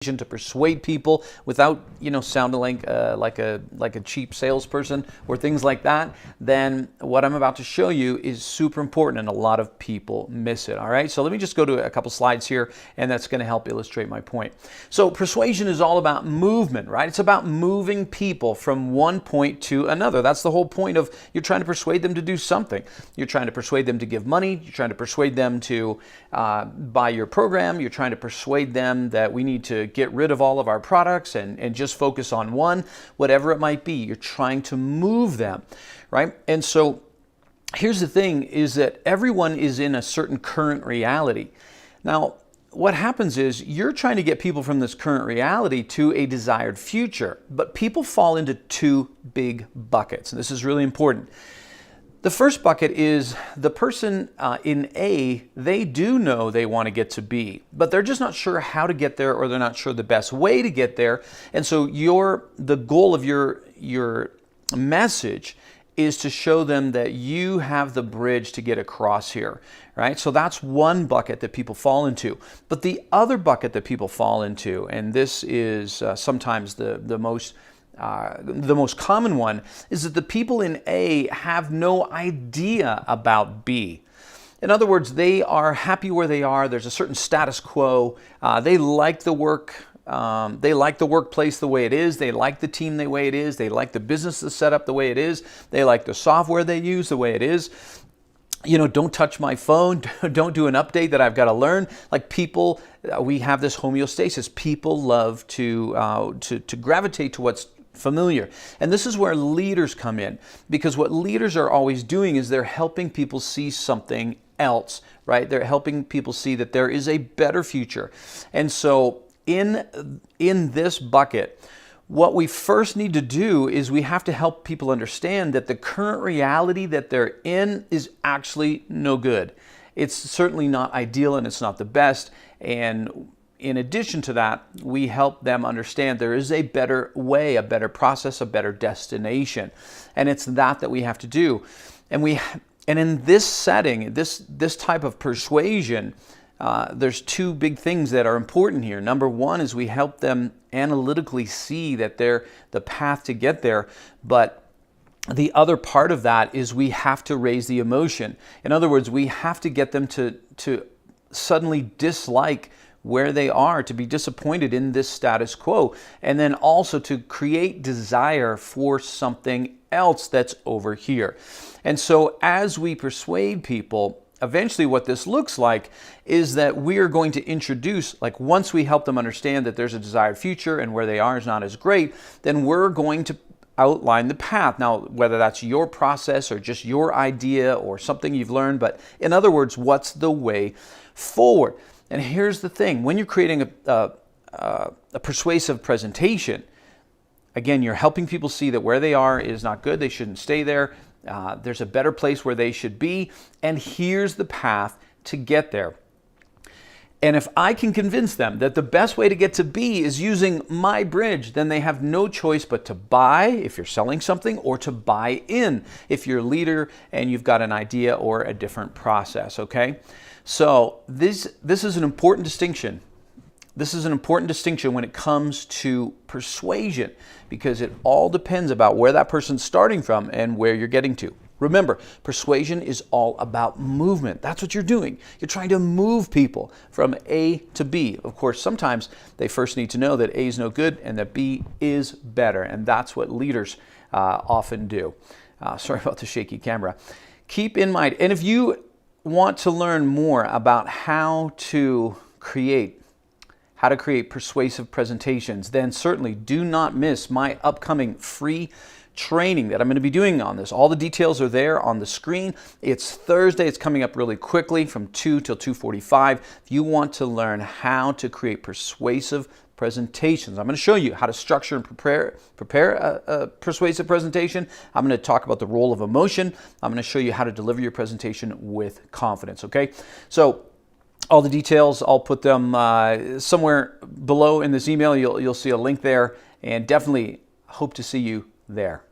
to persuade people without, sounding like a cheap salesperson or things like that, then what I'm about to show you is super important, and a lot of people miss it. All right, so let me just go to a couple slides here, and that's going to help illustrate my point. So persuasion is all about movement, right? It's about moving people from one point to another. That's the whole point of, you're trying to persuade them to do something. You're trying to persuade them to give money. You're trying to persuade them to buy your program. You're trying to persuade them that we need to get rid of all of our products and just focus on one, whatever it might be. You're trying to move them, right? And so here's the thing, is that everyone is in a certain current reality. Now, what happens is you're trying to get people from this current reality to a desired future, but people fall into two big buckets, and this is really important. The first bucket is the person in A, they do know they want to get to B, but they're just not sure how to get there, or they're not sure the best way to get there. And so the goal of your message is to show them that you have the bridge to get across here, right? So that's one bucket that people fall into. But the other bucket that people fall into, and this is sometimes the most common one, is that the people in A have no idea about B. In other words, they are happy where they are. There's a certain status quo. They like the work. They like the workplace the way it is. They like the team the way it is. They like the business set up the way it is. They like the software they use the way it is. Don't touch my phone. Don't do an update that I've got to learn. Like people, we have this homeostasis. People love to gravitate to what's familiar. And this is where leaders come in, because what leaders are always doing is they're helping people see something else, right? They're helping people see that there is a better future. And so in this bucket, what we first need to do is we have to help people understand that the current reality that they're in is actually no good. It's certainly not ideal, and it's not the best. And in addition to that, we help them understand there is a better way, a better process, a better destination. And it's that we have to do. And in this setting, this type of persuasion, there's two big things that are important here. Number one is we help them analytically see that they're the path to get there. But the other part of that is we have to raise the emotion. In other words, we have to get them to suddenly dislike where they are, to be disappointed in this status quo, and then also to create desire for something else that's over here. And so as we persuade people, eventually what this looks like is that we are going to introduce, like once we help them understand that there's a desired future and where they are is not as great, then we're going to outline the path. Now, whether that's your process or just your idea or something you've learned, but in other words, what's the way forward? And here's the thing, when you're creating a persuasive presentation, again, you're helping people see that where they are is not good, they shouldn't stay there, there's a better place where they should be, and here's the path to get there. And if I can convince them that the best way to get to B is using my bridge, then they have no choice but to buy if you're selling something, or to buy in if you're a leader and you've got an idea or a different process, okay? So this is an important distinction. This is an important distinction when it comes to persuasion, because it all depends about where that person's starting from and where you're getting to. Remember, persuasion is all about movement. That's what you're doing. You're trying to move people from A to B. Of course, sometimes they first need to know that A is no good and that B is better, and that's what leaders often do. Sorry about the shaky camera. Keep in mind, and if you want to learn more about how to create persuasive presentations, then certainly do not miss my upcoming free training that I'm going to be doing on this. All the details are there on the screen. It's Thursday. It's coming up really quickly from 2 till 2:45. If you want to learn how to create persuasive presentations, I'm going to show you how to structure and prepare a persuasive presentation. I'm going to talk about the role of emotion. I'm going to show you how to deliver your presentation with confidence, okay? So all the details, I'll put them somewhere below in this email. You'll see a link there, and definitely hope to see you there.